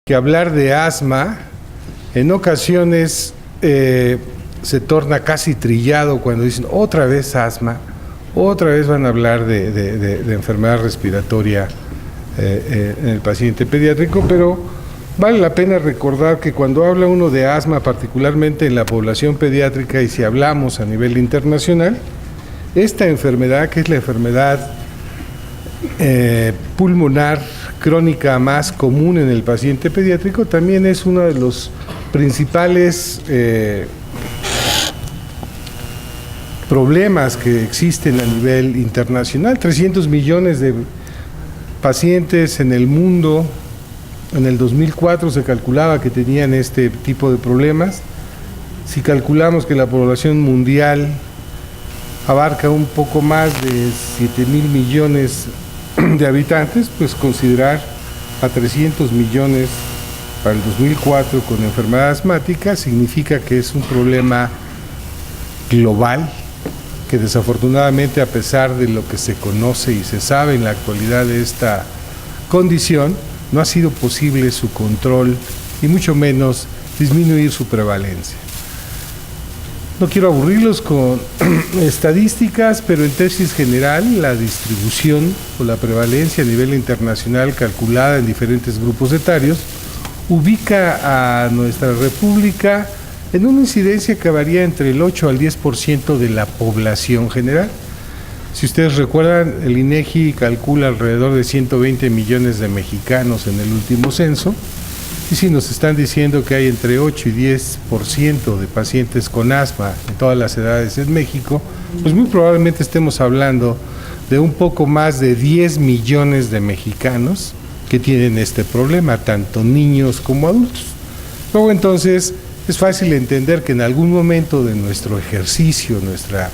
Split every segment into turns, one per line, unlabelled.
que hablar de asma en ocasiones se torna casi trillado cuando dicen otra vez asma, otra vez van a hablar de enfermedad respiratoria en el paciente pediátrico, pero vale la pena recordar que cuando habla uno de asma, particularmente en la población pediátrica, y si hablamos a nivel internacional, esta enfermedad, que es la enfermedad pulmonar crónica más común en el paciente pediátrico, también es uno de los principales problemas que existen a nivel internacional. 300 millones de pacientes en el mundo, en el 2004 se calculaba que tenían este tipo de problemas. Si calculamos que la población mundial abarca un poco más de 7,000 millones de habitantes, pues considerar a 300 millones para el 2004 con enfermedad asmática significa que es un problema global que desafortunadamente, a pesar de lo que se conoce y se sabe en la actualidad de esta condición, no ha sido posible su control y mucho menos disminuir su prevalencia. No quiero aburrirlos con estadísticas, pero en tesis general, la distribución o la prevalencia a nivel internacional calculada en diferentes grupos etarios ubica a nuestra república en una incidencia que varía entre el 8 al 10% de la población general. Si ustedes recuerdan, el INEGI calcula alrededor de 120 millones de mexicanos en el último censo. Y si nos están diciendo que hay entre 8 y 10% de pacientes con asma en todas las edades en México, pues muy probablemente estemos hablando de un poco más de 10 millones de mexicanos que tienen este problema, tanto niños como adultos. Luego entonces es fácil entender que en algún momento de nuestro ejercicio, nuestra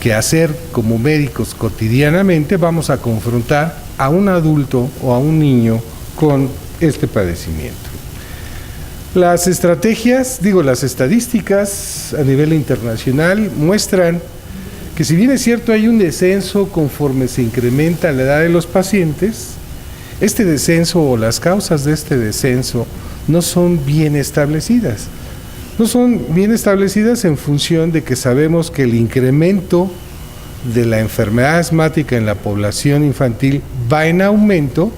quehacer como médicos cotidianamente, vamos a confrontar a un adulto o a un niño con este padecimiento. Las estadísticas a nivel internacional muestran que, si bien es cierto, hay un descenso conforme se incrementa la edad de los pacientes, este descenso o las causas de este descenso no son bien establecidas. No son bien establecidas en función de que sabemos que el incremento de la enfermedad asmática en la población infantil va en aumento.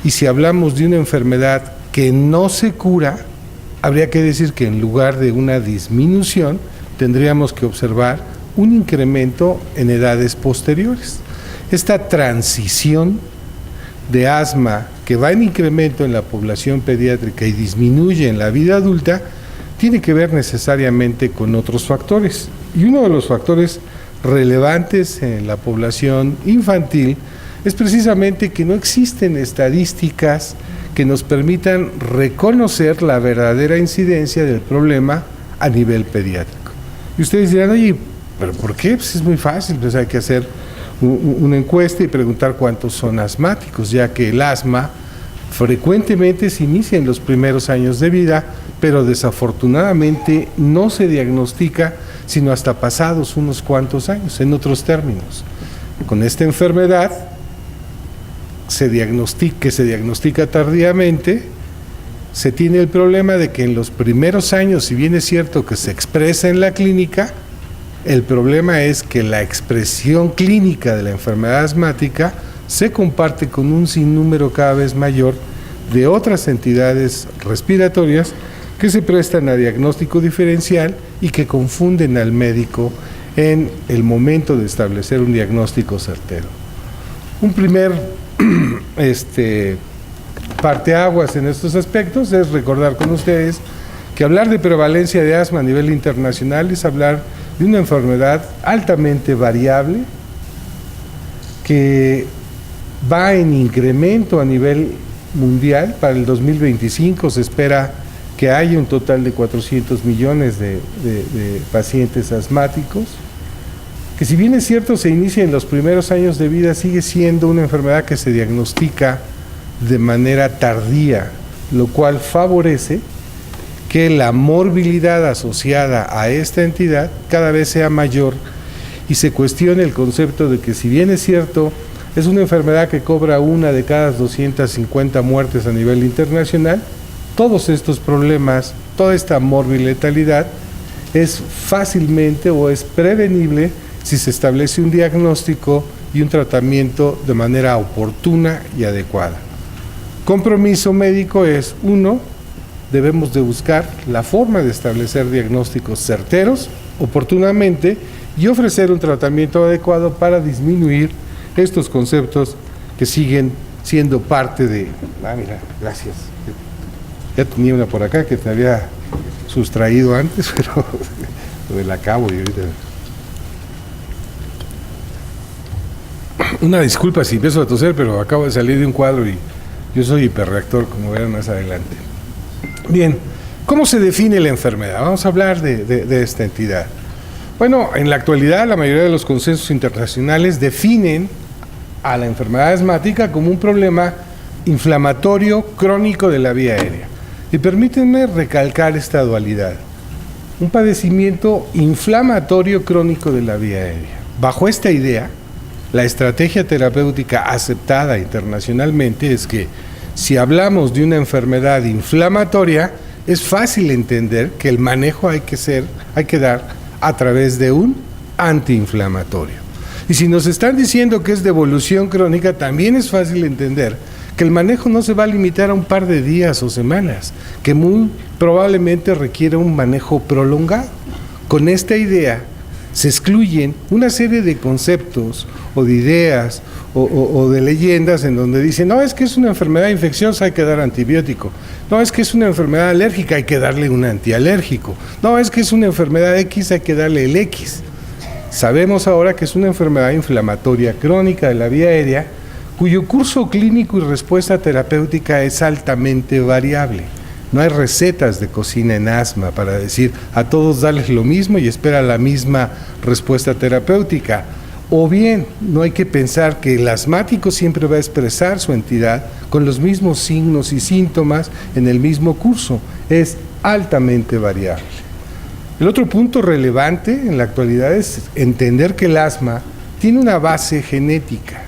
Y si hablamos de una enfermedad que no se cura, habría que decir que en lugar de una disminución, tendríamos que observar un incremento en edades posteriores. Esta transición de asma que va en incremento en la población pediátrica y disminuye en la vida adulta, tiene que ver necesariamente con otros factores. Y uno de los factores relevantes en la población infantil es precisamente que no existen estadísticas que nos permitan reconocer la verdadera incidencia del problema a nivel pediátrico. Y ustedes dirán, oye, ¿pero por qué? Pues es muy fácil, pues hay que hacer una encuesta y preguntar cuántos son asmáticos, ya que el asma frecuentemente se inicia en los primeros años de vida, pero desafortunadamente no se diagnostica sino hasta pasados unos cuantos años. En otros términos, con esta enfermedad que se diagnostica tardíamente, se tiene el problema de que en los primeros años, si bien es cierto que se expresa en la clínica, el problema es que la expresión clínica de la enfermedad asmática se comparte con un sinnúmero cada vez mayor de otras entidades respiratorias que se prestan a diagnóstico diferencial y que confunden al médico en el momento de establecer un diagnóstico certero. Un primer parteaguas en estos aspectos es recordar con ustedes que hablar de prevalencia de asma a nivel internacional es hablar de una enfermedad altamente variable que va en incremento a nivel mundial. Para el 2025 se espera que haya un total de 400 millones de pacientes asmáticos, que si bien es cierto se inicia en los primeros años de vida, sigue siendo una enfermedad que se diagnostica de manera tardía, lo cual favorece que la morbilidad asociada a esta entidad cada vez sea mayor y se cuestione el concepto de que, si bien es cierto, Es una enfermedad que cobra 1 de cada 250 muertes a nivel internacional. Todos estos problemas, toda esta morbi-letalidad es fácilmente o es prevenible si se establece un diagnóstico y un tratamiento de manera oportuna y adecuada. Compromiso médico es, 1, debemos de buscar la forma de establecer diagnósticos certeros, oportunamente, y ofrecer un tratamiento adecuado para disminuir estos conceptos que siguen siendo parte de... mira, gracias. Ya tenía una por acá que te había sustraído antes, pero me la acabo y ahorita... Una disculpa si empiezo a toser, pero acabo de salir de un cuadro y yo soy hiperreactor, como verán más adelante. Bien, ¿cómo se define la enfermedad? Vamos a hablar de esta entidad. Bueno, en la actualidad la mayoría de los consensos internacionales definen a la enfermedad asmática como un problema inflamatorio crónico de la vía aérea. Y permítanme recalcar esta dualidad. Un padecimiento inflamatorio crónico de la vía aérea. Bajo esta idea, la estrategia terapéutica aceptada internacionalmente es que si hablamos de una enfermedad inflamatoria, es fácil entender que el manejo hay que dar a través de un antiinflamatorio. Y si nos están diciendo que es de evolución crónica, también es fácil entender que el manejo no se va a limitar a un par de días o semanas, que muy probablemente requiere un manejo prolongado. Con esta idea se excluyen una serie de conceptos o de ideas o de leyendas en donde dicen, no, es que es una enfermedad infecciosa, hay que dar antibiótico. No, es que es una enfermedad alérgica, hay que darle un antialérgico. No, es que es una enfermedad X, hay que darle el X. Sabemos ahora que es una enfermedad inflamatoria crónica de la vía aérea, cuyo curso clínico y respuesta terapéutica es altamente variable. No hay recetas de cocina en asma para decir a todos darles lo mismo y espera la misma respuesta terapéutica. O bien, no hay que pensar que el asmático siempre va a expresar su entidad con los mismos signos y síntomas en el mismo curso. Es altamente variable. El otro punto relevante en la actualidad es entender que el asma tiene una base genética.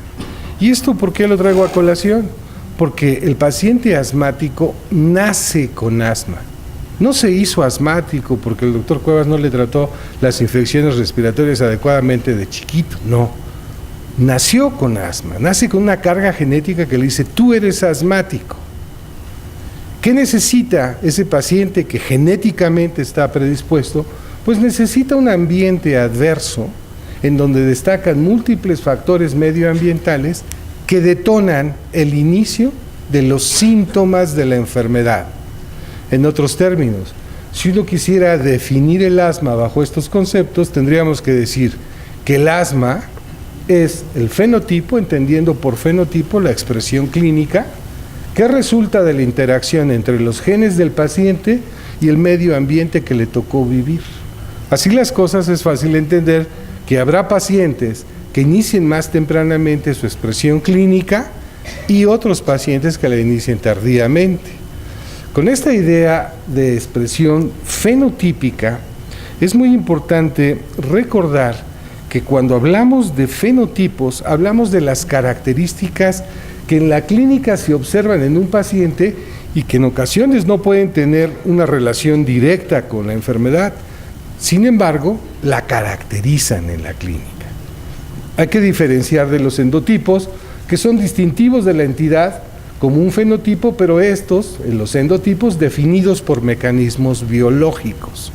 ¿Y esto por qué lo traigo a colación? Porque el paciente asmático nace con asma. No se hizo asmático porque el doctor Cuevas no le trató las infecciones respiratorias adecuadamente de chiquito, no. Nació con asma, nace con una carga genética que le dice, tú eres asmático. ¿Qué necesita ese paciente que genéticamente está predispuesto? Pues necesita un ambiente adverso en donde destacan múltiples factores medioambientales que detonan el inicio de los síntomas de la enfermedad. En otros términos, si uno quisiera definir el asma bajo estos conceptos, tendríamos que decir que el asma es el fenotipo, entendiendo por fenotipo la expresión clínica, que resulta de la interacción entre los genes del paciente y el medio ambiente que le tocó vivir. Así las cosas, es fácil entender que habrá pacientes que inicien más tempranamente su expresión clínica y otros pacientes que la inicien tardíamente. Con esta idea de expresión fenotípica, es muy importante recordar que cuando hablamos de fenotipos, hablamos de las características que en la clínica se observan en un paciente y que en ocasiones no pueden tener una relación directa con la enfermedad. Sin embargo, la caracterizan en la clínica. Hay que diferenciar de los endotipos, que son distintivos de la entidad como un fenotipo, pero estos, en los endotipos, definidos por mecanismos biológicos.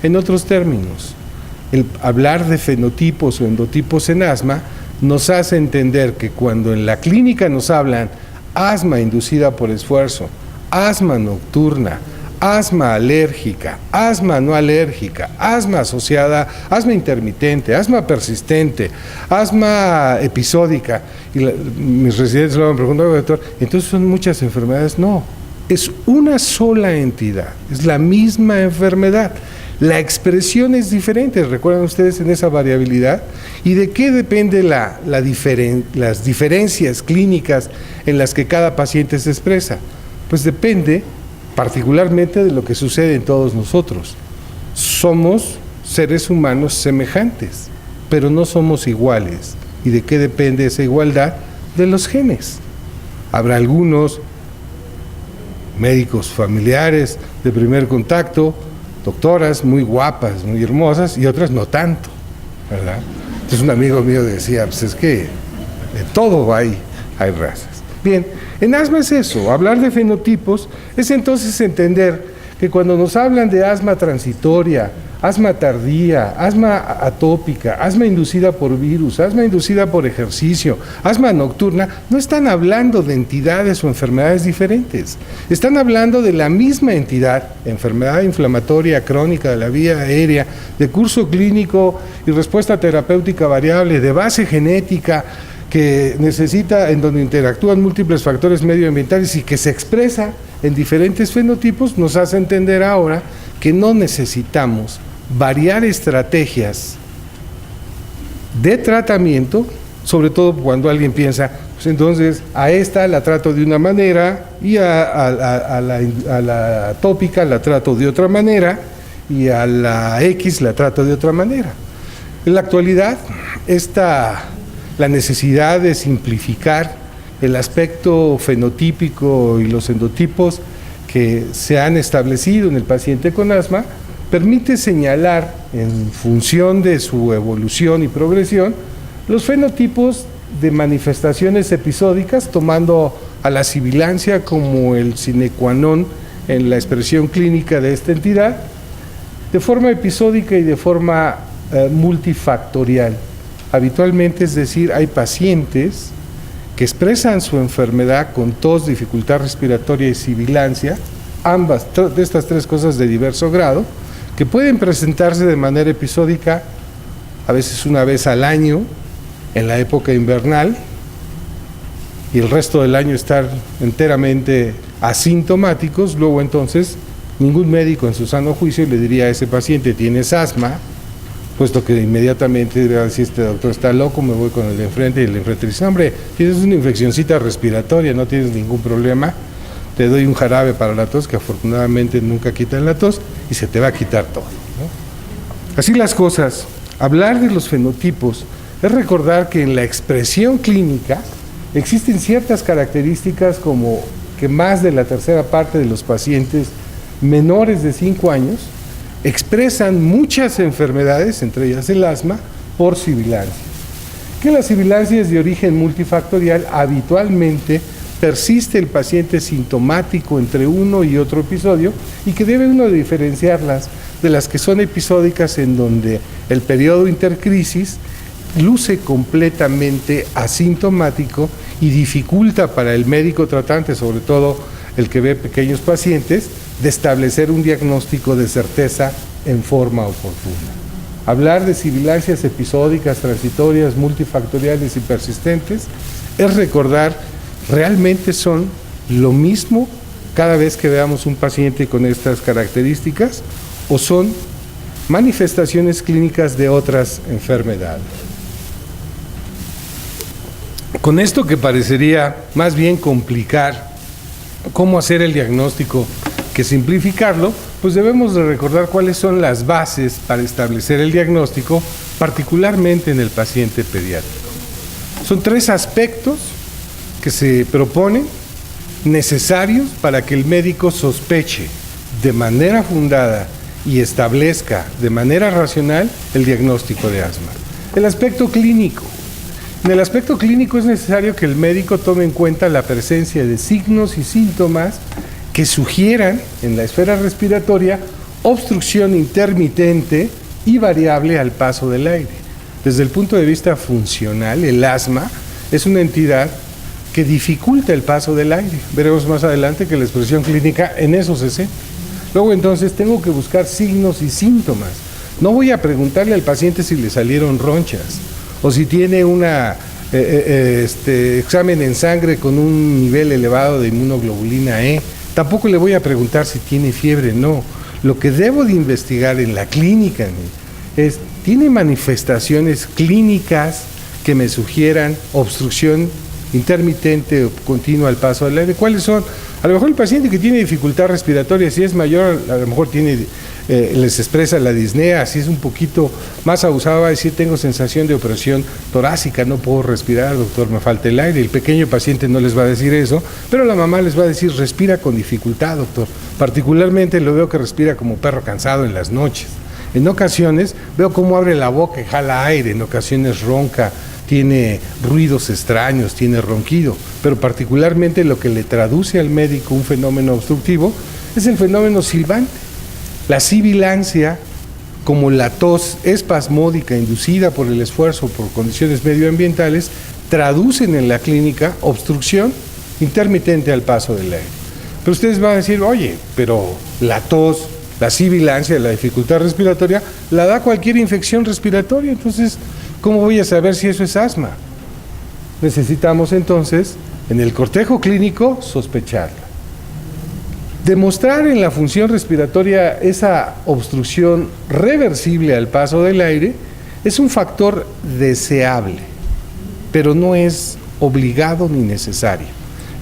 En otros términos, el hablar de fenotipos o endotipos en asma nos hace entender que cuando en la clínica nos hablan asma inducida por esfuerzo, asma nocturna, asma alérgica, asma no alérgica, asma asociada, asma intermitente, asma persistente, asma episódica, y mis residentes lo han preguntado, doctor, entonces son muchas enfermedades. No, es una sola entidad, es la misma enfermedad. La expresión es diferente, ¿recuerdan ustedes en esa variabilidad? ¿Y de qué depende las diferencias clínicas en las que cada paciente se expresa? Pues depende particularmente de lo que sucede en todos nosotros. Somos seres humanos semejantes, pero no somos iguales. ¿Y de qué depende esa igualdad? de los genes. Habrá algunos médicos familiares de primer contacto, doctoras muy guapas, muy hermosas, y otras no tanto, ¿verdad? Entonces un amigo mío decía, pues es que de todo hay razas. Bien, en asma es eso, hablar de fenotipos es entonces entender que cuando nos hablan de asma transitoria, asma tardía, asma atópica, asma inducida por virus, asma inducida por ejercicio, asma nocturna, no están hablando de entidades o enfermedades diferentes. Están hablando de la misma entidad, enfermedad inflamatoria crónica de la vía aérea, de curso clínico y respuesta terapéutica variable, de base genética, que necesita, en donde interactúan múltiples factores medioambientales y que se expresa en diferentes fenotipos, nos hace entender ahora que no necesitamos variar estrategias de tratamiento, sobre todo cuando alguien piensa, pues entonces a esta la trato de una manera y a la atópica la trato de otra manera y a la X la trato de otra manera. En la actualidad, la necesidad de simplificar el aspecto fenotípico y los endotipos que se han establecido en el paciente con asma permite señalar, en función de su evolución y progresión, los fenotipos de manifestaciones episódicas, tomando a la sibilancia como el sine qua non en la expresión clínica de esta entidad, de forma episódica y de forma multifactorial. Habitualmente, es decir, hay pacientes que expresan su enfermedad con tos, dificultad respiratoria y sibilancia, ambas de estas tres cosas de diverso grado, que pueden presentarse de manera episódica, a veces una vez al año, en la época invernal, y el resto del año estar enteramente asintomáticos. Luego entonces ningún médico en su sano juicio le diría a ese paciente: tienes asma, puesto que inmediatamente diría: si este doctor está loco, me voy con el de enfrente, y el de enfrente dice: hombre, tienes una infeccioncita respiratoria, no tienes ningún problema, te doy un jarabe para la tos, que afortunadamente nunca quitan la tos, y se te va a quitar todo, ¿no? Así las cosas. Hablar de los fenotipos es recordar que en la expresión clínica existen ciertas características, como que más de la tercera parte de los pacientes menores de 5 años expresan muchas enfermedades, entre ellas el asma, por sibilancia. Que la sibilancia es de origen multifactorial. Habitualmente persiste el paciente sintomático entre uno y otro episodio, y que debe uno diferenciarlas de las que son episódicas, en donde el periodo intercrisis luce completamente asintomático y dificulta para el médico tratante, sobre todo el que ve pequeños pacientes, de establecer un diagnóstico de certeza en forma oportuna. Hablar de sibilancias episódicas, transitorias, multifactoriales y persistentes es recordar, realmente son lo mismo cada vez que veamos un paciente con estas características, o son manifestaciones clínicas de otras enfermedades. Con esto, que parecería más bien complicar cómo hacer el diagnóstico que simplificarlo, pues debemos de recordar cuáles son las bases para establecer el diagnóstico, particularmente en el paciente pediátrico. Son 3 aspectos que se proponen, necesarios para que el médico sospeche de manera fundada y establezca de manera racional el diagnóstico de asma. El aspecto clínico. En el aspecto clínico es necesario que el médico tome en cuenta la presencia de signos y síntomas que sugieran en la esfera respiratoria obstrucción intermitente y variable al paso del aire. Desde el punto de vista funcional, el asma es una entidad que dificulta el paso del aire. Veremos más adelante que la expresión clínica en eso se centra. Luego entonces tengo que buscar signos y síntomas. No voy a preguntarle al paciente si le salieron ronchas o si tiene una examen en sangre con un nivel elevado de inmunoglobulina E. Tampoco le voy a preguntar si tiene fiebre, no. Lo que debo de investigar en la clínica es: ¿tiene manifestaciones clínicas que me sugieran obstrucción intermitente o continua al paso del aire? ¿Cuáles son? A lo mejor el paciente que tiene dificultad respiratoria, si es mayor, a lo mejor tiene les expresa la disnea, si es un poquito más abusado va a decir tengo sensación de opresión torácica, no puedo respirar, doctor, me falta el aire. El pequeño paciente no les va a decir eso, pero la mamá les va a decir respira con dificultad, doctor. Particularmente lo veo que respira como perro cansado en las noches. En ocasiones veo cómo abre la boca y jala aire, en ocasiones ronca, tiene ruidos extraños, tiene ronquido, pero particularmente lo que le traduce al médico un fenómeno obstructivo es el fenómeno silbante. La sibilancia, como la tos espasmódica inducida por el esfuerzo por condiciones medioambientales, traducen en la clínica obstrucción intermitente al paso del aire. Pero ustedes van a decir, oye, pero la tos, la sibilancia, la dificultad respiratoria, la da cualquier infección respiratoria, entonces, ¿cómo voy a saber si eso es asma? Necesitamos entonces, en el cortejo clínico, sospecharla. Demostrar en la función respiratoria esa obstrucción reversible al paso del aire es un factor deseable, pero no es obligado ni necesario.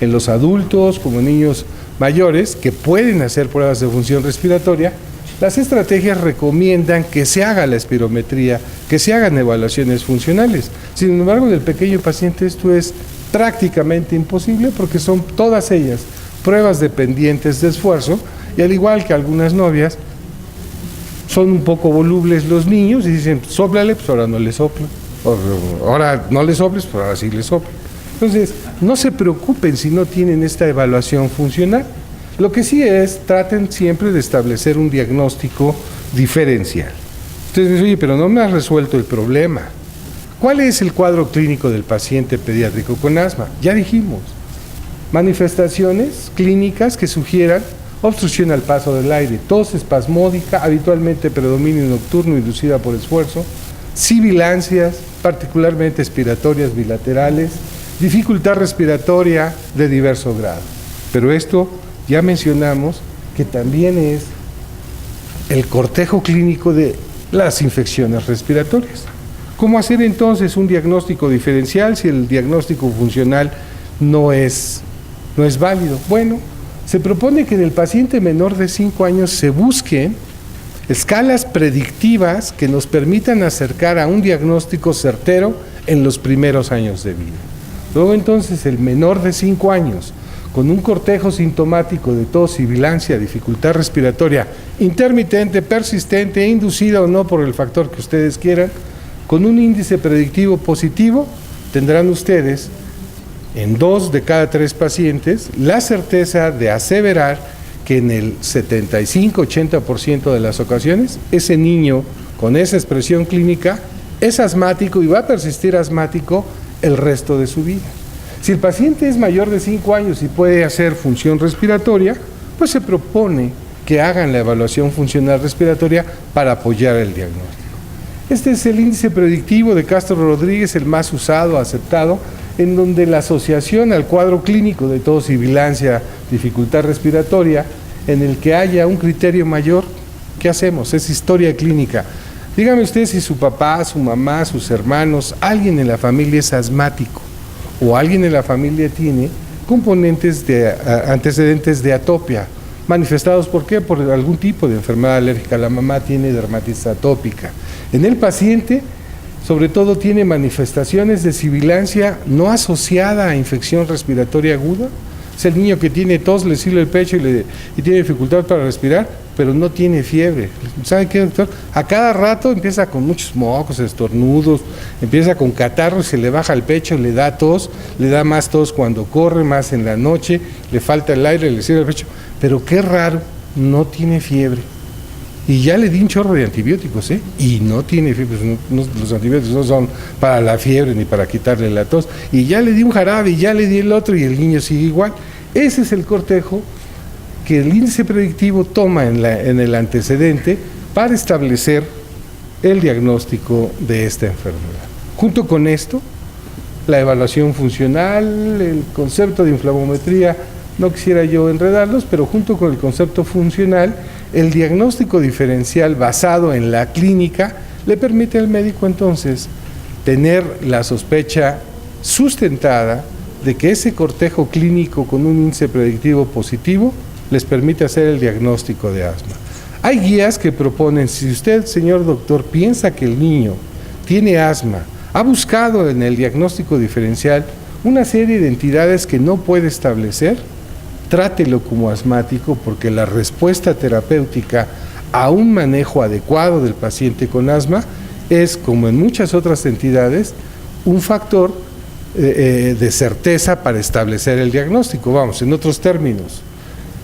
En los adultos, como niños mayores, que pueden hacer pruebas de función respiratoria, las estrategias recomiendan que se haga la espirometría, que se hagan evaluaciones funcionales. Sin embargo, en el pequeño paciente esto es prácticamente imposible porque son todas ellas pruebas dependientes de esfuerzo, y al igual que algunas novias, son un poco volubles los niños y dicen, sóplale, pues ahora no le soplo, ahora no le soples, pues ahora sí le soplo. Entonces, no se preocupen si no tienen esta evaluación funcional. Lo que sí es, traten siempre de establecer un diagnóstico diferencial. Entonces, dicen, oye, pero no me has resuelto el problema. ¿Cuál es el cuadro clínico del paciente pediátrico con asma? Ya dijimos. Manifestaciones clínicas que sugieran obstrucción al paso del aire, tos espasmódica, habitualmente predominio nocturno inducida por esfuerzo, sibilancias, particularmente expiratorias bilaterales, dificultad respiratoria de diverso grado. Pero esto ya mencionamos que también es el cortejo clínico de las infecciones respiratorias. ¿Cómo hacer entonces un diagnóstico diferencial si el diagnóstico funcional no es válido? Bueno, se propone que en el paciente menor de 5 años se busquen escalas predictivas que nos permitan acercar a un diagnóstico certero en los primeros años de vida. Luego entonces el menor de 5 años con un cortejo sintomático de tos, sibilancia, dificultad respiratoria intermitente, persistente, inducida o no por el factor que ustedes quieran, con un índice predictivo positivo, tendrán ustedes en 2 de cada 3 pacientes la certeza de aseverar que en el 75-80% de las ocasiones ese niño con esa expresión clínica es asmático y va a persistir asmático el resto de su vida. Si el paciente es mayor de 5 años y puede hacer función respiratoria, pues se propone que hagan la evaluación funcional respiratoria para apoyar el diagnóstico. Este es el índice predictivo de Castro Rodríguez, el más usado, aceptado, en donde la asociación al cuadro clínico de tos, sibilancia, dificultad respiratoria, en el que haya un criterio mayor, ¿qué hacemos? Es historia clínica. Dígame usted si su papá, su mamá, sus hermanos, alguien en la familia es asmático o alguien en la familia tiene componentes de antecedentes de atopia, manifestados ¿por qué? Por algún tipo de enfermedad alérgica. La mamá tiene dermatitis atópica. En el paciente, sobre todo, tiene manifestaciones de sibilancia no asociada a infección respiratoria aguda. Es el niño que tiene tos, le silba el pecho y tiene dificultad para respirar, pero no tiene fiebre. ¿Sabe qué, doctor? A cada rato empieza con muchos mocos, estornudos, empieza con catarro, se le baja el pecho, le da tos, le da más tos cuando corre, más en la noche, le falta el aire, le silba el pecho. Pero qué raro, no tiene fiebre. Y ya le di un chorro de antibióticos, y no tiene fiebre. Los antibióticos no son para la fiebre ni para quitarle la tos. Y ya le di un jarabe, y ya le di el otro, y el niño sigue igual. Ese es el cortejo que el índice predictivo toma en el antecedente para establecer el diagnóstico de esta enfermedad. Junto con esto, la evaluación funcional, el concepto de inflamometría, no quisiera yo enredarlos, pero junto con el concepto funcional, el diagnóstico diferencial basado en la clínica le permite al médico entonces tener la sospecha sustentada de que ese cortejo clínico con un índice predictivo positivo les permite hacer el diagnóstico de asma. Hay guías que proponen, si usted, señor doctor, piensa que el niño tiene asma, ha buscado en el diagnóstico diferencial una serie de entidades que no puede establecer, trátelo como asmático, porque la respuesta terapéutica a un manejo adecuado del paciente con asma es, como en muchas otras entidades, un factor de certeza para establecer el diagnóstico. Vamos, en otros términos,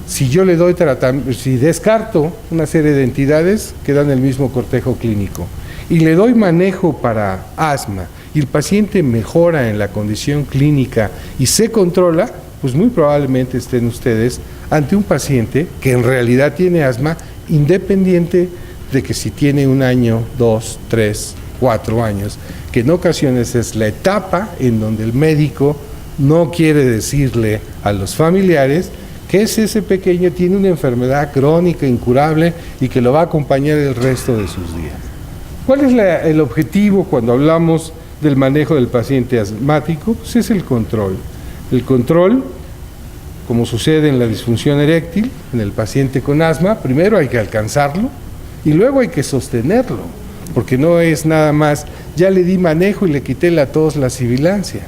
si yo le doy tratamiento, si descarto una serie de entidades que dan el mismo cortejo clínico y le doy manejo para asma y el paciente mejora en la condición clínica y se controla, pues muy probablemente estén ustedes ante un paciente que en realidad tiene asma, independiente de que si tiene 1 año, 2, 3, 4 años, que en ocasiones es la etapa en donde el médico no quiere decirle a los familiares que ese pequeño tiene una enfermedad crónica, incurable y que lo va a acompañar el resto de sus días. ¿Cuál es el objetivo cuando hablamos del manejo del paciente asmático? Pues es el control. El control, como sucede en la disfunción eréctil, en el paciente con asma, primero hay que alcanzarlo y luego hay que sostenerlo, porque no es nada más, ya le di manejo y le quité la tos, la sibilancia.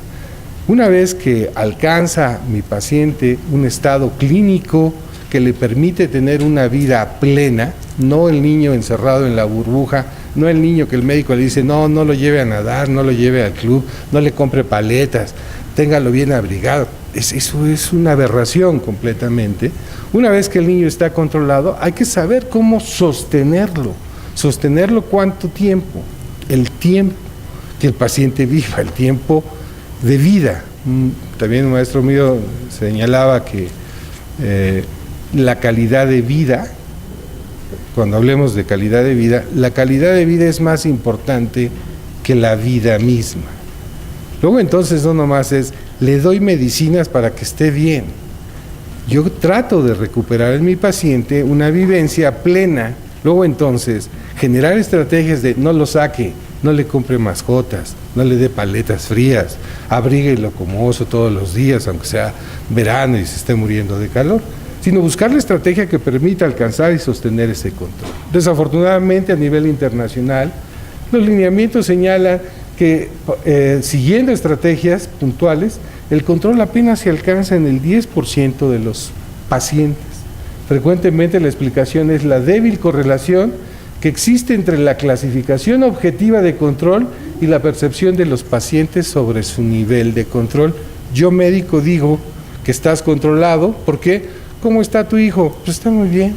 Una vez que alcanza mi paciente un estado clínico que le permite tener una vida plena, no el niño encerrado en la burbuja, no el niño que el médico le dice, no lo lleve a nadar, no lo lleve al club, no le compre paletas, téngalo bien abrigado. Eso es una aberración completamente. Una vez que el niño está controlado, hay que saber cómo sostenerlo. ¿Sostenerlo cuánto tiempo? El tiempo que el paciente viva, el tiempo de vida. También un maestro mío señalaba que la calidad de vida, cuando hablemos de calidad de vida, la calidad de vida es más importante que la vida misma. Luego entonces no nomás es, le doy medicinas para que esté bien. Yo trato de recuperar en mi paciente una vivencia plena. Luego entonces, generar estrategias de no lo saque, no le compre mascotas, no le dé paletas frías, abríguelo como oso todos los días, aunque sea verano y se esté muriendo de calor, sino buscar la estrategia que permita alcanzar y sostener ese control. Desafortunadamente, a nivel internacional, los lineamientos señalan que siguiendo estrategias puntuales, el control apenas se alcanza en el 10% de los pacientes. Frecuentemente la explicación es la débil correlación que existe entre la clasificación objetiva de control y la percepción de los pacientes sobre su nivel de control. Yo, médico, digo que estás controlado. ¿Por qué? ¿Cómo está tu hijo? Pues está muy bien.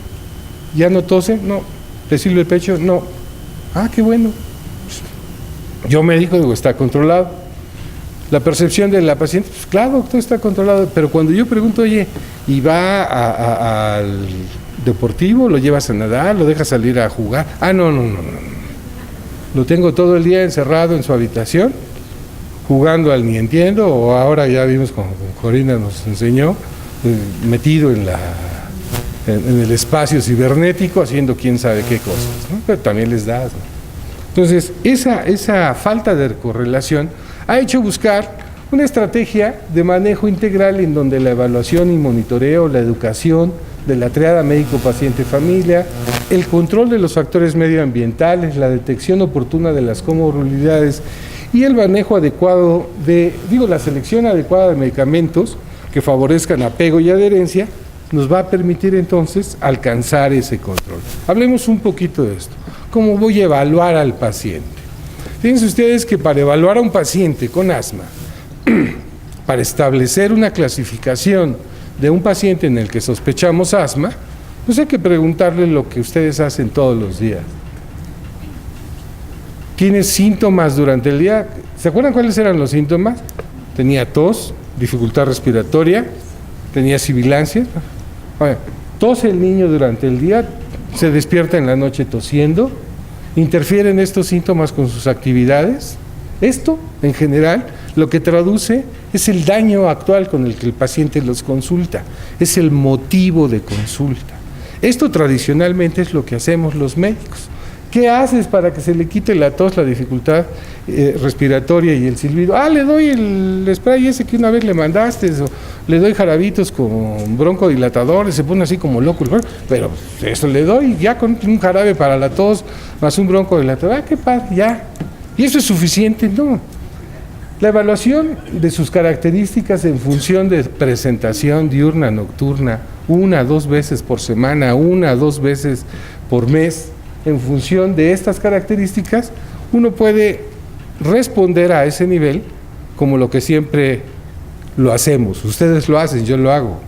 ¿Ya no tose? No. ¿Le sirve el pecho? No. Ah, qué bueno. Yo, médico, digo, está controlado. La percepción de la paciente, pues claro, todo está controlado, pero cuando yo pregunto, oye, ¿y va al deportivo? ¿Lo llevas a nadar? ¿Lo dejas salir a jugar? Ah, no. Lo tengo todo el día encerrado en su habitación, jugando al ni entiendo, o ahora ya vimos como Corina nos enseñó, metido en el espacio cibernético, haciendo quién sabe qué cosas, ¿no? Pero también les das, ¿no? Entonces, esa falta de correlación ha hecho buscar una estrategia de manejo integral en donde la evaluación y monitoreo, la educación de la triada médico-paciente-familia, el control de los factores medioambientales, la detección oportuna de las comorbilidades y el manejo adecuado la selección adecuada de medicamentos que favorezcan apego y adherencia, nos va a permitir entonces alcanzar ese control. Hablemos un poquito de esto. ¿Cómo voy a evaluar al paciente? Fíjense ustedes que para evaluar a un paciente con asma, para establecer una clasificación de un paciente en el que sospechamos asma, pues hay que preguntarle lo que ustedes hacen todos los días. ¿Tienes síntomas durante el día? ¿Se acuerdan cuáles eran los síntomas? Tenía tos, dificultad respiratoria, tenía sibilancia. Tose el niño durante el día, se despierta en la noche tosiendo, interfieren estos síntomas con sus actividades. Esto, en general, lo que traduce es el daño actual con el que el paciente los consulta, es el motivo de consulta. Esto tradicionalmente es lo que hacemos los médicos. ¿Qué haces para que se le quite la tos, la dificultad respiratoria y el silbido? Le doy el spray ese que una vez le mandaste, o le doy jarabitos con broncodilatadores, se pone así como loco, pero eso le doy ya con un jarabe para la tos, más un broncodilatador, qué padre, ya. ¿Y eso es suficiente? No. La evaluación de sus características en función de presentación diurna, nocturna, 1 a 2 veces por semana, 1 a 2 veces por mes, en función de estas características, uno puede responder a ese nivel como lo que siempre lo hacemos. Ustedes lo hacen, yo lo hago.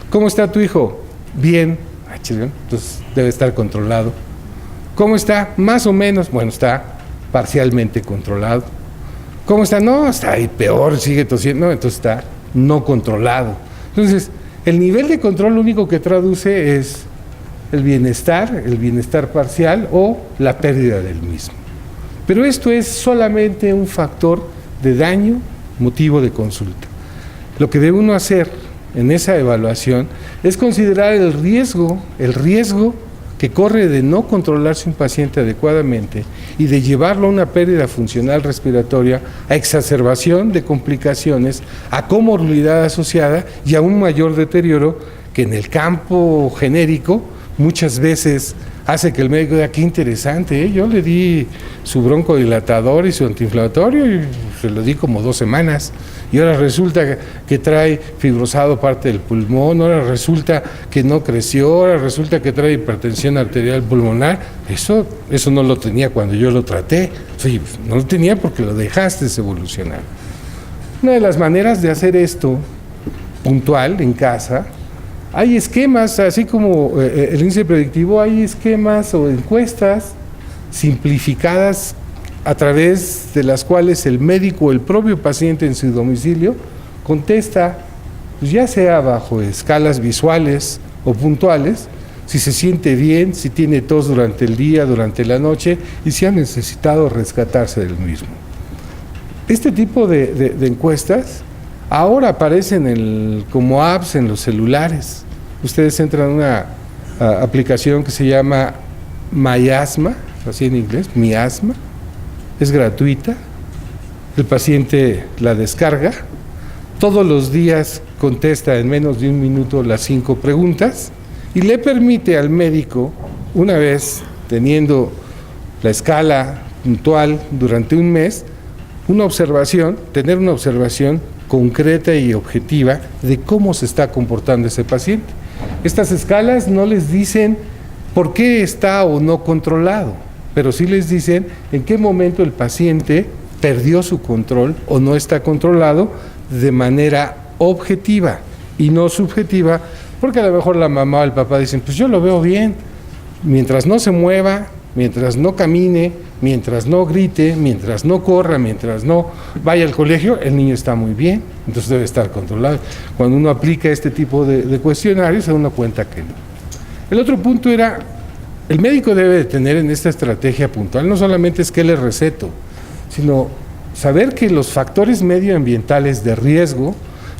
¿Cómo está tu hijo? Bien. Entonces debe estar controlado. ¿Cómo está? Más o menos. Bueno, está parcialmente controlado. ¿Cómo está? No, está ahí peor, sigue tosiendo. No, entonces está no controlado. Entonces, el nivel de control lo único que traduce es el bienestar parcial o la pérdida del mismo. Pero esto es solamente un factor de daño, motivo de consulta. Lo que debe uno hacer en esa evaluación es considerar el riesgo que corre de no controlarse un paciente adecuadamente y de llevarlo a una pérdida funcional respiratoria, a exacerbación de complicaciones, a comorbilidad asociada y a un mayor deterioro que en el campo genérico muchas veces hace que el médico diga, qué interesante, yo le di su broncodilatador y su antiinflamatorio y se lo di como 2 semanas y ahora resulta que trae fibrosado parte del pulmón, ahora resulta que no creció, ahora resulta que trae hipertensión arterial pulmonar. Eso no lo tenía cuando yo lo traté. Oye, no lo tenía porque lo dejaste evolucionar. Una de las maneras de hacer esto puntual en casa, hay esquemas, así como el índice predictivo, hay esquemas o encuestas simplificadas a través de las cuales el médico o el propio paciente en su domicilio contesta, pues ya sea bajo escalas visuales o puntuales, si se siente bien, si tiene tos durante el día, durante la noche y si ha necesitado rescatarse del mismo. Este tipo de encuestas ahora aparecen como apps en los celulares. Ustedes entran a una aplicación que se llama MyAsthma, así en inglés, MyAsthma. Es gratuita, el paciente la descarga, todos los días contesta en menos de 1 minuto las 5 preguntas y le permite al médico, una vez teniendo la escala puntual durante un mes, tener una observación concreta y objetiva de cómo se está comportando ese paciente. Estas escalas no les dicen por qué está o no controlado, pero sí les dicen en qué momento el paciente perdió su control o no está controlado de manera objetiva y no subjetiva, porque a lo mejor la mamá o el papá dicen, pues yo lo veo bien, mientras no se mueva, mientras no camine, mientras no grite, mientras no corra, mientras no vaya al colegio, el niño está muy bien, entonces debe estar controlado. Cuando uno aplica este tipo de cuestionarios se da uno cuenta que no. El otro punto era, el médico debe de tener en esta estrategia puntual, no solamente es que le receto, sino saber que los factores medioambientales de riesgo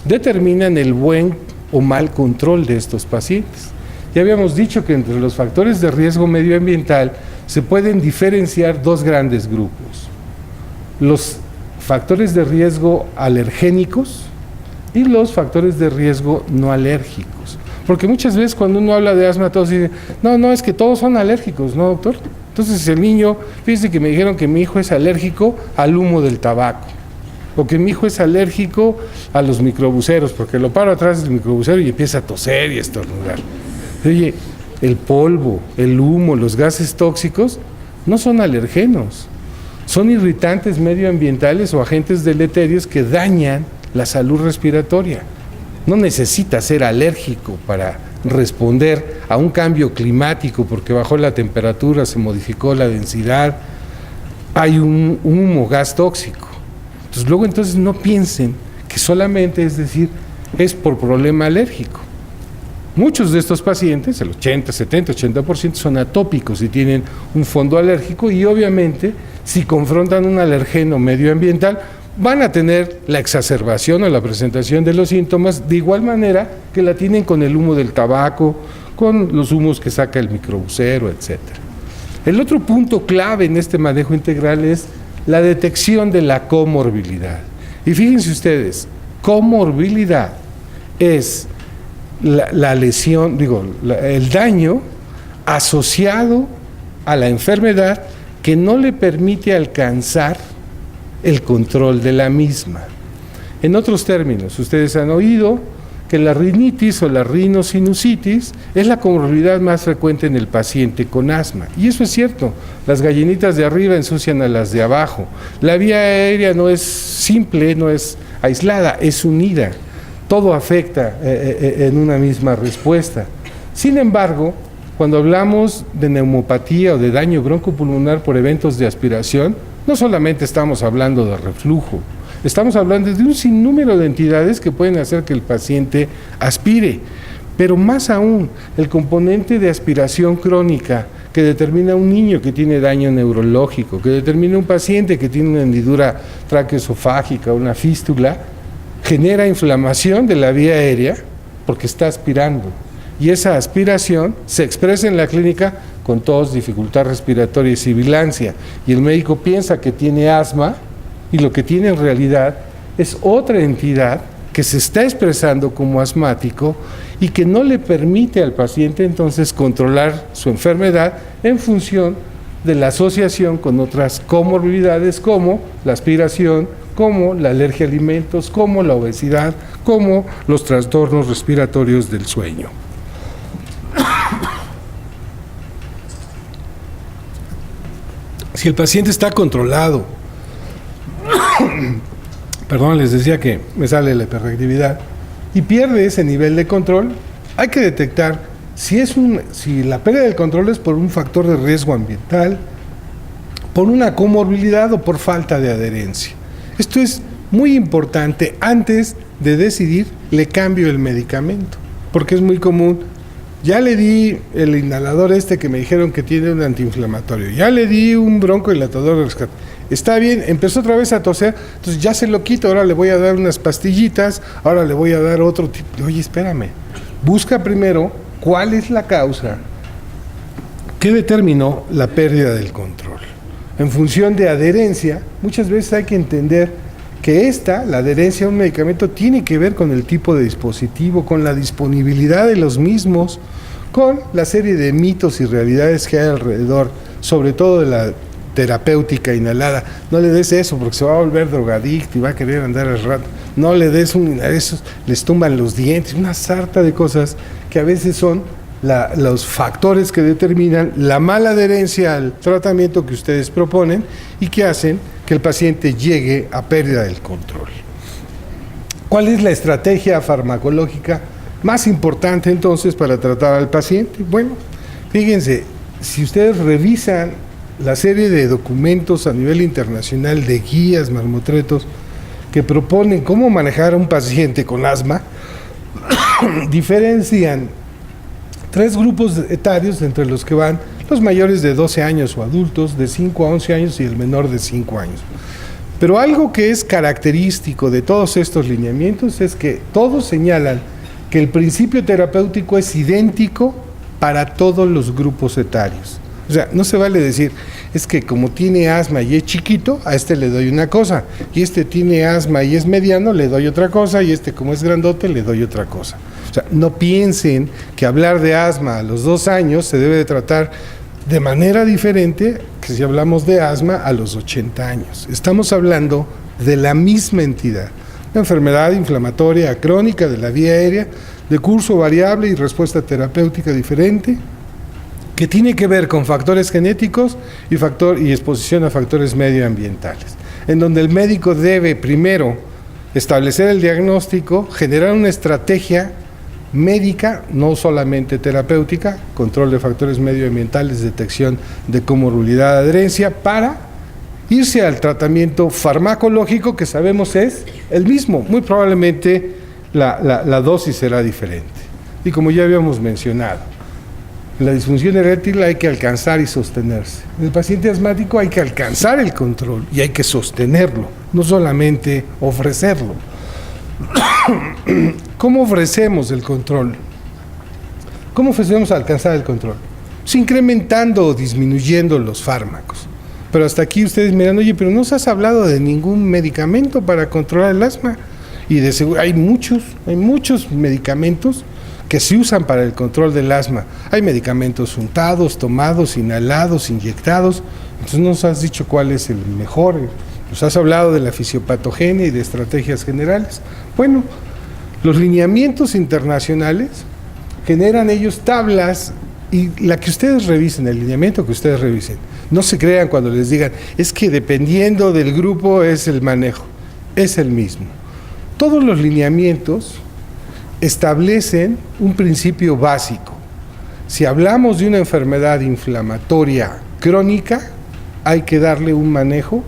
determinan el buen o mal control de estos pacientes. Ya habíamos dicho que entre los factores de riesgo medioambiental se pueden diferenciar 2 grandes grupos: los factores de riesgo alergénicos y los factores de riesgo no alérgicos. Porque muchas veces cuando uno habla de asma, todos dicen, no, es que todos son alérgicos, ¿no, doctor? Entonces el niño, fíjese que me dijeron que mi hijo es alérgico al humo del tabaco, o que mi hijo es alérgico a los microbuseros, porque lo paro atrás del microbusero y empieza a toser y a estornudar. Oye, el polvo, el humo, los gases tóxicos no son alergenos, son irritantes medioambientales o agentes deleterios que dañan la salud respiratoria. No necesita ser alérgico para responder a un cambio climático, porque bajó la temperatura, se modificó la densidad, hay un humo, gas tóxico. Entonces no piensen que solamente es por problema alérgico. Muchos de estos pacientes, el 80, 70, 80% son atópicos y tienen un fondo alérgico y obviamente si confrontan un alergeno medioambiental van a tener la exacerbación o la presentación de los síntomas de igual manera que la tienen con el humo del tabaco, con los humos que saca el microbusero, etc. El otro punto clave en este manejo integral es la detección de la comorbilidad. Y fíjense ustedes, comorbilidad es la lesión, el daño asociado a la enfermedad que no le permite alcanzar el control de la misma. En otros términos, ustedes han oído que la rinitis o la rinosinusitis es la comorbilidad más frecuente en el paciente con asma. Y eso es cierto, las gallinitas de arriba ensucian a las de abajo. La vía aérea no es simple, no es aislada, es unida. Todo afecta en una misma respuesta. Sin embargo, cuando hablamos de neumopatía o de daño broncopulmonar por eventos de aspiración, no solamente estamos hablando de reflujo, estamos hablando de un sinnúmero de entidades que pueden hacer que el paciente aspire, pero más aún, el componente de aspiración crónica que determina un niño que tiene daño neurológico, que determina un paciente que tiene una hendidura traqueoesofágica, una fístula, genera inflamación de la vía aérea porque está aspirando. Y esa aspiración se expresa en la clínica con tos, dificultad respiratoria y sibilancia. Y el médico piensa que tiene asma y lo que tiene en realidad es otra entidad que se está expresando como asmático y que no le permite al paciente entonces controlar su enfermedad en función de la asociación con otras comorbilidades como la aspiración, como la alergia a alimentos, como la obesidad, como los trastornos respiratorios del sueño. Si el paciente está controlado, perdón, les decía que me sale la hiperreactividad, y pierde ese nivel de control, hay que detectar si la pérdida del control es por un factor de riesgo ambiental, por una comorbilidad o por falta de adherencia. Esto es muy importante antes de decidir, le cambio el medicamento, porque es muy común. Ya le di el inhalador que me dijeron que tiene un antiinflamatorio, ya le di un broncohilatador de rescate. Está bien, empezó otra vez a toser, entonces ya se lo quito, ahora le voy a dar unas pastillitas, ahora le voy a dar otro tipo. Oye, espérame, busca primero cuál es la causa que determinó la pérdida del control. En función de adherencia, muchas veces hay que entender que la adherencia a un medicamento tiene que ver con el tipo de dispositivo, con la disponibilidad de los mismos, con la serie de mitos y realidades que hay alrededor, sobre todo de la terapéutica inhalada. No le des eso porque se va a volver drogadicto y va a querer andar al rato. No le des esos, les tumban los dientes, una sarta de cosas que a veces son los factores que determinan la mala adherencia al tratamiento que ustedes proponen y que hacen que el paciente llegue a pérdida del control. ¿Cuál es la estrategia farmacológica más importante entonces para tratar al paciente? Bueno, fíjense, si ustedes revisan la serie de documentos a nivel internacional de guías, mamotretos, que proponen cómo manejar a un paciente con asma, diferencian 3 grupos etarios entre los que van los mayores de 12 años o adultos, de 5 a 11 años y el menor de 5 años. Pero algo que es característico de todos estos lineamientos es que todos señalan que el principio terapéutico es idéntico para todos los grupos etarios. O sea, no se vale decir, es que como tiene asma y es chiquito, a este le doy una cosa, y este tiene asma y es mediano, le doy otra cosa, y este como es grandote, le doy otra cosa. O sea, no piensen que hablar de asma a los 2 años se debe de tratar de manera diferente que si hablamos de asma a los 80 años. Estamos hablando de la misma entidad, una enfermedad inflamatoria crónica de la vía aérea, de curso variable y respuesta terapéutica diferente, que tiene que ver con factores genéticos y exposición a factores medioambientales, en donde el médico debe primero establecer el diagnóstico, generar una estrategia médica, no solamente terapéutica, control de factores medioambientales, detección de comorbilidad, adherencia, para irse al tratamiento farmacológico que sabemos es el mismo. Muy probablemente la dosis será diferente. Y como ya habíamos mencionado, en la disfunción eréctil hay que alcanzar y sostenerse. En el paciente asmático hay que alcanzar el control y hay que sostenerlo, no solamente ofrecerlo. ¿Cómo ofrecemos el control? ¿Cómo ofrecemos alcanzar el control? pues, incrementando o disminuyendo los fármacos. Pero hasta aquí ustedes miran, oye, pero no se has hablado de ningún medicamento para controlar el asma. Y de seguro hay muchos medicamentos que se usan para el control del asma. Hay medicamentos untados, tomados, inhalados, inyectados. Entonces no nos has dicho cuál es el mejor. Nos has hablado de la fisiopatogenia y de estrategias generales. Bueno, los lineamientos internacionales generan ellos tablas, y la que ustedes revisen, el lineamiento que ustedes revisen, no se crean cuando les digan, es que dependiendo del grupo es el manejo, es el mismo. Todos los lineamientos establecen un principio básico. Si hablamos de una enfermedad inflamatoria crónica, hay que darle un manejo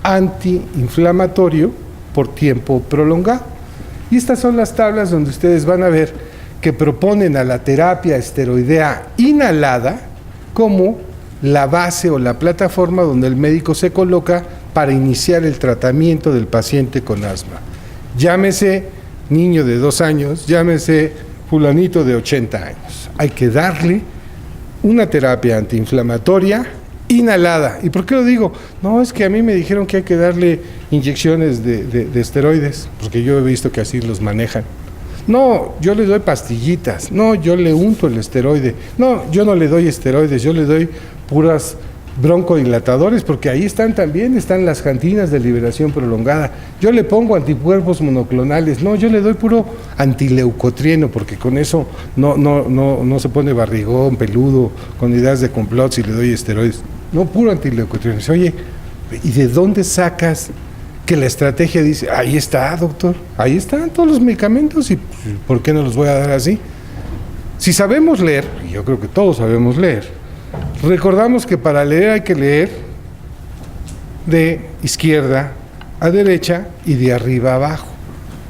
antiinflamatorio por tiempo prolongado. Y estas son las tablas donde ustedes van a ver que proponen a la terapia esteroidea inhalada como la base o la plataforma donde el médico se coloca para iniciar el tratamiento del paciente con asma. Llámese niño de 2 años, llámese fulanito de 80 años. Hay que darle una terapia antiinflamatoria inhalada. ¿Y por qué lo digo? No, es que a mí me dijeron que hay que darle inyecciones de esteroides, porque yo he visto que así los manejan. No, yo le doy pastillitas. No, yo le unto el esteroide. No, yo no le doy esteroides, yo le doy puras broncodilatadores, porque ahí están las jantinas de liberación prolongada. Yo le pongo anticuerpos monoclonales. No, yo le doy puro antileucotrieno, porque con eso no se pone barrigón, peludo, con ideas de complot si le doy esteroides. No, puro antileucotrieno. Oye, ¿y de dónde sacas que la estrategia dice, ahí está, doctor, ahí están todos los medicamentos, y ¿por qué no los voy a dar así? Si sabemos leer, y yo creo que todos sabemos leer, recordamos que para leer hay que leer de izquierda a derecha y de arriba a abajo.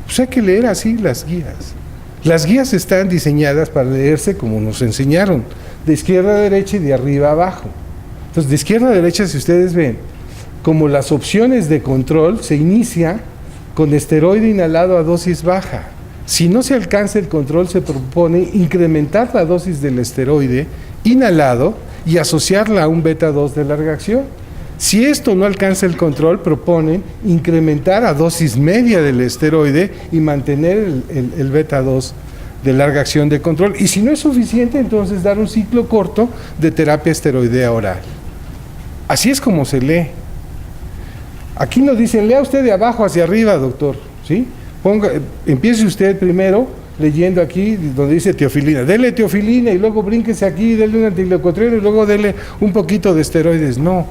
Pues hay que leer así las guías. Las guías están diseñadas para leerse como nos enseñaron, de izquierda a derecha y de arriba a abajo. Entonces, de izquierda a derecha, si ustedes ven, como las opciones de control, se inicia con esteroide inhalado a dosis baja. Si no se alcanza el control, se propone incrementar la dosis del esteroide inhalado y asociarla a un beta-2 de larga acción. Si esto no alcanza el control, proponen incrementar a dosis media del esteroide y mantener el beta-2 de larga acción de control. Y si no es suficiente, entonces dar un ciclo corto de terapia esteroidea oral. Así es como se lee. Aquí nos dicen, lea usted de abajo hacia arriba, doctor, ¿sí? Empiece usted primero leyendo aquí donde dice teofilina. Dele teofilina y luego brínquese aquí, dele un antileucotrieno y luego dele un poquito de esteroides. No,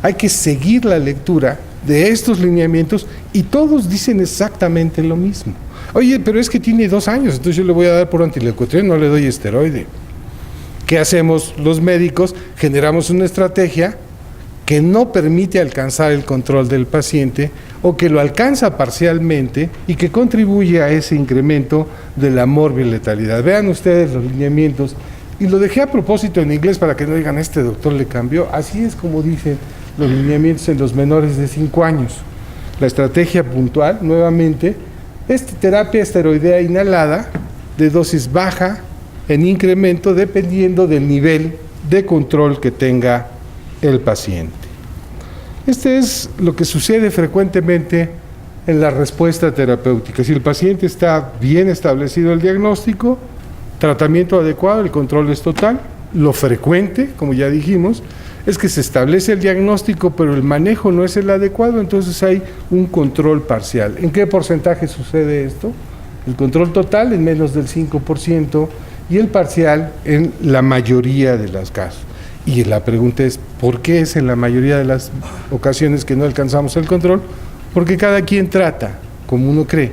hay que seguir la lectura de estos lineamientos y todos dicen exactamente lo mismo. Oye, pero es que tiene 2 años, entonces yo le voy a dar por antileucotrieno, no le doy esteroide. ¿Qué hacemos los médicos? Generamos una estrategia que no permite alcanzar el control del paciente o que lo alcanza parcialmente y que contribuye a ese incremento de la morbi-letalidad. Vean ustedes los lineamientos, y lo dejé a propósito en inglés para que no digan, este doctor le cambió. Así es como dicen los lineamientos en los menores de 5 años. La estrategia puntual, nuevamente, es terapia esteroidea inhalada de dosis baja en incremento dependiendo del nivel de control que tenga el paciente. Este es lo que sucede frecuentemente en la respuesta terapéutica. Si el paciente está bien establecido el diagnóstico, tratamiento adecuado, el control es total. Lo frecuente, como ya dijimos, es que se establece el diagnóstico, pero el manejo no es el adecuado, entonces hay un control parcial. ¿En qué porcentaje sucede esto? El control total en menos del 5% y el parcial en la mayoría de los casos. Y la pregunta es, ¿por qué es en la mayoría de las ocasiones que no alcanzamos el control? Porque cada quien trata, como uno cree,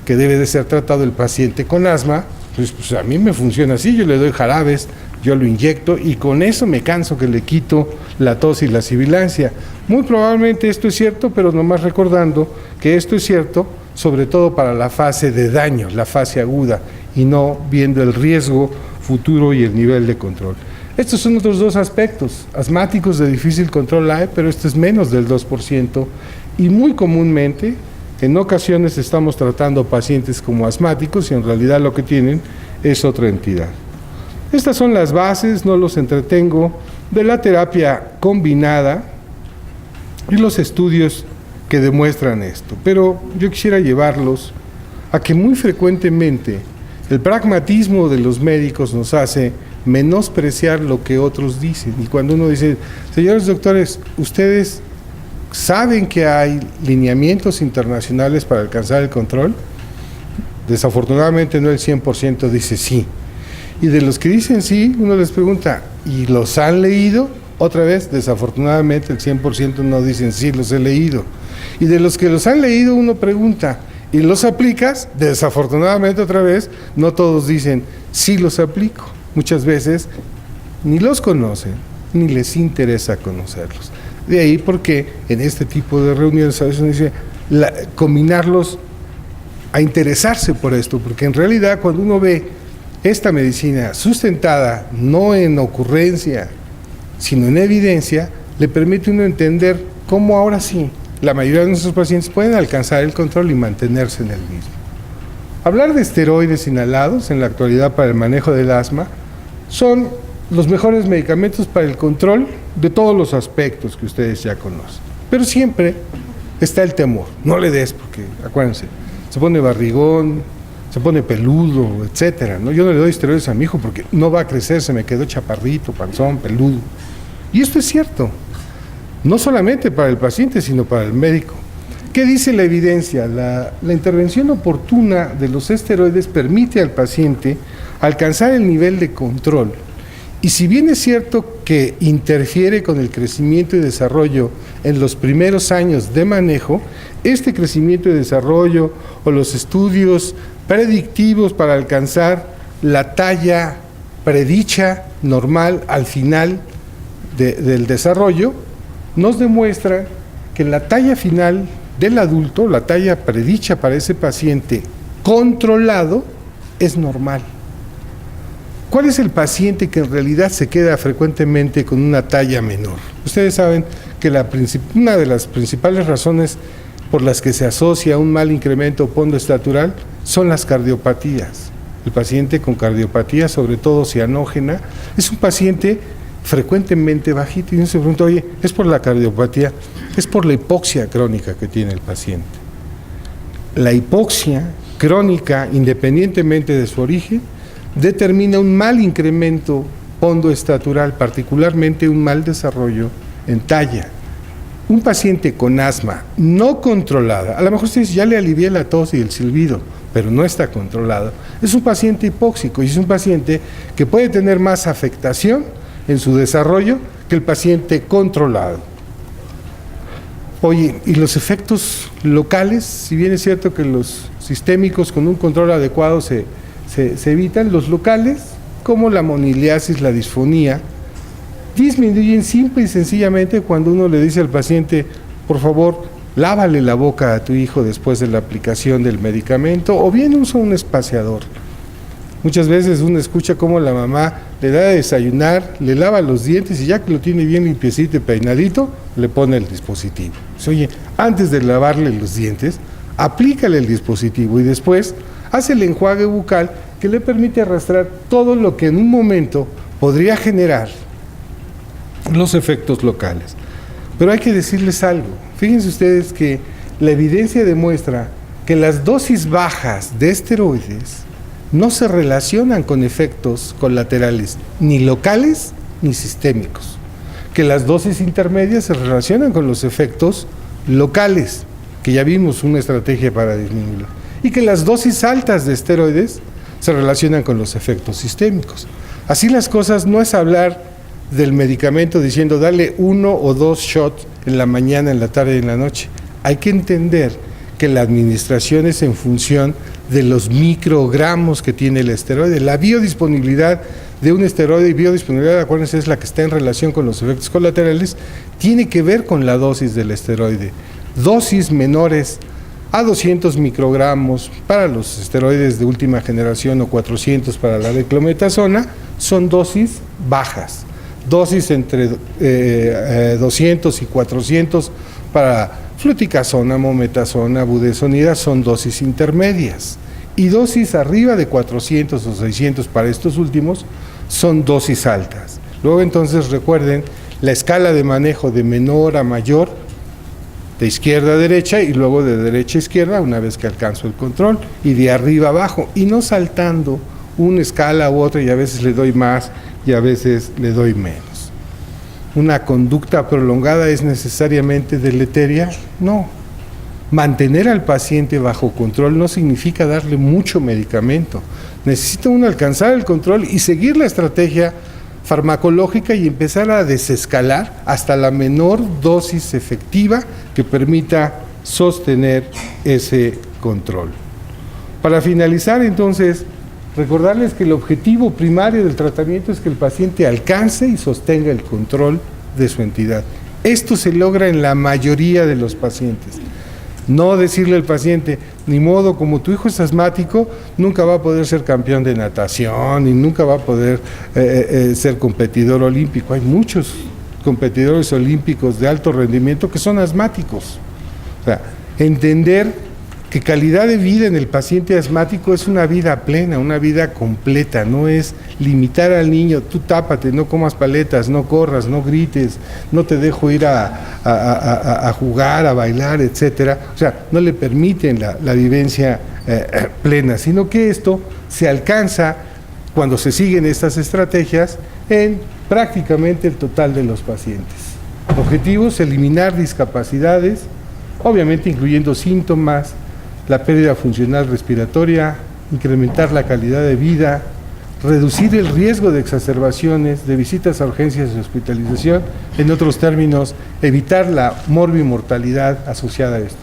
que debe de ser tratado el paciente con asma. Pues a mí me funciona así, yo le doy jarabes, yo lo inyecto y con eso me canso que le quito la tos y la sibilancia. Muy probablemente esto es cierto, pero nomás recordando que esto es cierto sobre todo para la fase de daño, la fase aguda, y no viendo el riesgo futuro y el nivel de control. Estos son otros 2 aspectos, asmáticos de difícil control hay, pero esto es menos del 2%, y muy comúnmente, en ocasiones estamos tratando pacientes como asmáticos y en realidad lo que tienen es otra entidad. Estas son las bases, no los entretengo, de la terapia combinada y los estudios que demuestran esto. Pero yo quisiera llevarlos a que muy frecuentemente el pragmatismo de los médicos nos hace menospreciar lo que otros dicen. Y cuando uno dice, señores doctores, ustedes saben que hay lineamientos internacionales para alcanzar el control, desafortunadamente no el 100% dice sí. Y de los que dicen sí, uno les pregunta, ¿y los han leído? Otra vez, desafortunadamente el 100% no dicen sí, los he leído. Y de los que los han leído, uno pregunta, ¿y los aplicas? Desafortunadamente otra vez, no todos dicen sí los aplico. Muchas veces ni los conocen, ni les interesa conocerlos. De ahí porque en este tipo de reuniones a veces uno dice, combinarlos a interesarse por esto, porque en realidad cuando uno ve esta medicina sustentada no en ocurrencia, sino en evidencia, le permite a uno entender cómo ahora sí la mayoría de nuestros pacientes pueden alcanzar el control y mantenerse en el mismo. Hablar de esteroides inhalados en la actualidad para el manejo del asma son los mejores medicamentos para el control de todos los aspectos que ustedes ya conocen. Pero siempre está el temor, no le des porque, acuérdense, se pone barrigón, se pone peludo, etcétera, ¿no? Yo no le doy esteroides a mi hijo porque no va a crecer, se me quedó chaparrito, panzón, peludo. Y esto es cierto, no solamente para el paciente, sino para el médico. ¿Qué dice la evidencia? La intervención oportuna de los esteroides permite al paciente alcanzar el nivel de control. Y si bien es cierto que interfiere con el crecimiento y desarrollo en los primeros años de manejo, este crecimiento y desarrollo o los estudios predictivos para alcanzar la talla predicha normal al final del desarrollo, nos demuestra que la talla final del adulto, la talla predicha para ese paciente controlado, es normal. ¿Cuál es el paciente que en realidad se queda frecuentemente con una talla menor? Ustedes saben que una de las principales razones por las que se asocia un mal incremento pondoestatural son las cardiopatías. El paciente con cardiopatía, sobre todo cianógena, es un paciente frecuentemente bajito y uno se pregunta, oye, ¿es por la cardiopatía? Es por la hipoxia crónica que tiene el paciente. La hipoxia crónica, independientemente de su origen, determina un mal incremento pondoestatural, particularmente un mal desarrollo en talla. Un paciente con asma no controlada, a lo mejor ustedes ya le alivié la tos y el silbido, pero no está controlado, es un paciente hipóxico y es un paciente que puede tener más afectación en su desarrollo que el paciente controlado. Oye, y los efectos locales, si bien es cierto que los sistémicos con un control adecuado se evitan, los locales, como la moniliasis, la disfonía, disminuyen simple y sencillamente cuando uno le dice al paciente, por favor, lávale la boca a tu hijo después de la aplicación del medicamento, o bien usa un espaciador. Muchas veces uno escucha cómo la mamá le da de desayunar, le lava los dientes y ya que lo tiene bien limpiecito y peinadito, le pone el dispositivo. Oye, antes de lavarle los dientes, aplícale el dispositivo y después hace el enjuague bucal que le permite arrastrar todo lo que en un momento podría generar los efectos locales. Pero hay que decirles algo. Fíjense ustedes que la evidencia demuestra que las dosis bajas de esteroides no se relacionan con efectos colaterales ni locales ni sistémicos, que las dosis intermedias se relacionan con los efectos locales, que ya vimos una estrategia para disminuirlo, y que las dosis altas de esteroides se relacionan con los efectos sistémicos. Así las cosas no es hablar del medicamento diciendo dale 1 o 2 shots en la mañana, en la tarde y en la noche. Hay que entender que la administración es en función de los microgramos que tiene el esteroide. La biodisponibilidad de un esteroide, y biodisponibilidad, acuérdense, es la que está en relación con los efectos colaterales, tiene que ver con la dosis del esteroide. Dosis menores a 200 microgramos para los esteroides de última generación o 400 para la declometasona son dosis bajas. Dosis entre 200 y 400 para fluticasona, mometasona, budesonida son dosis intermedias. Y dosis arriba de 400 o 600 para estos últimos son dosis altas. Luego entonces recuerden la escala de manejo de menor a mayor, de izquierda a derecha y luego de derecha a izquierda una vez que alcanzo el control, y de arriba a abajo, y no saltando una escala u otra, y a veces le doy más y a veces le doy menos. ¿Una conducta prolongada es necesariamente deleteria? No. Mantener al paciente bajo control no significa darle mucho medicamento. Necesita uno alcanzar el control y seguir la estrategia farmacológica y empezar a desescalar hasta la menor dosis efectiva que permita sostener ese control. Para finalizar, entonces, recordarles que el objetivo primario del tratamiento es que el paciente alcance y sostenga el control de su entidad. Esto se logra en la mayoría de los pacientes. No decirle al paciente, ni modo, como tu hijo es asmático, nunca va a poder ser campeón de natación y nunca va a poder ser competidor olímpico. Hay muchos competidores olímpicos de alto rendimiento que son asmáticos. O sea, entender que calidad de vida en el paciente asmático es una vida plena, una vida completa, no es limitar al niño, tú tápate, no comas paletas, no corras, no grites, no te dejo ir a jugar, a bailar, etcétera. O sea, no le permiten la vivencia plena, sino que esto se alcanza cuando se siguen estas estrategias en prácticamente el total de los pacientes. Objetivos: eliminar discapacidades, obviamente incluyendo síntomas, la pérdida funcional respiratoria, incrementar la calidad de vida, reducir el riesgo de exacerbaciones, de visitas a urgencias y hospitalización, en otros términos, evitar la morbimortalidad asociada a esto.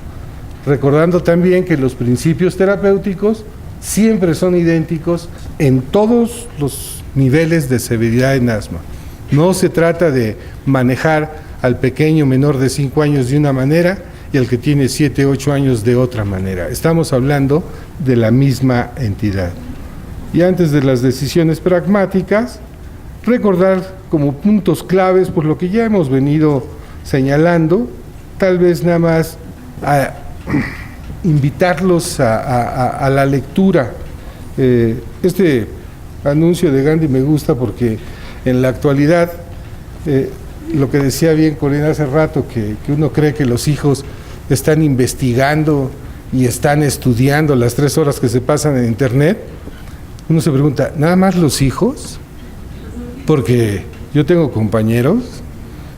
Recordando también que los principios terapéuticos siempre son idénticos en todos los niveles de severidad en asma. No se trata de manejar al pequeño menor de 5 años de una manera y al que tiene 7, 8 años de otra manera. Estamos hablando de la misma entidad. Y antes de las decisiones pragmáticas, recordar como puntos claves por lo que ya hemos venido señalando, tal vez nada más invitarlos a la lectura. Este anuncio de Gandhi me gusta porque en la actualidad, lo que decía bien Corina hace rato, que uno cree que los hijos están investigando y están estudiando las 3 horas que se pasan en internet, uno se pregunta, ¿nada más los hijos? Porque yo tengo compañeros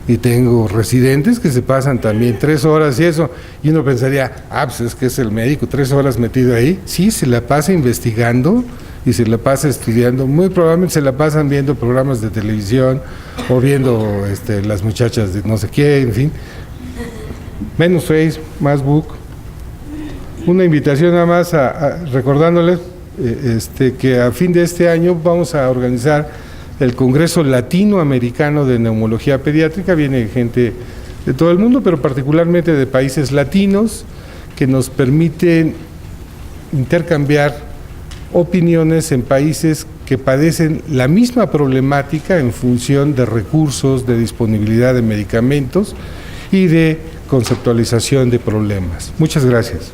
y tengo residentes que se pasan también 3 horas y eso, y uno pensaría, pues es que es el médico, 3 horas metido ahí. Sí, se la pasa investigando y se la pasa estudiando, muy probablemente se la pasan viendo programas de televisión o viendo las muchachas de no sé qué, en fin. Menos Face, más Book. Una invitación nada más recordándoles que a fin de este año vamos a organizar el Congreso Latinoamericano de Neumología Pediátrica. Viene gente de todo el mundo, pero particularmente de países latinos, que nos permiten intercambiar opiniones en países que padecen la misma problemática en función de recursos, de disponibilidad de medicamentos y de conceptualización de problemas. Muchas gracias.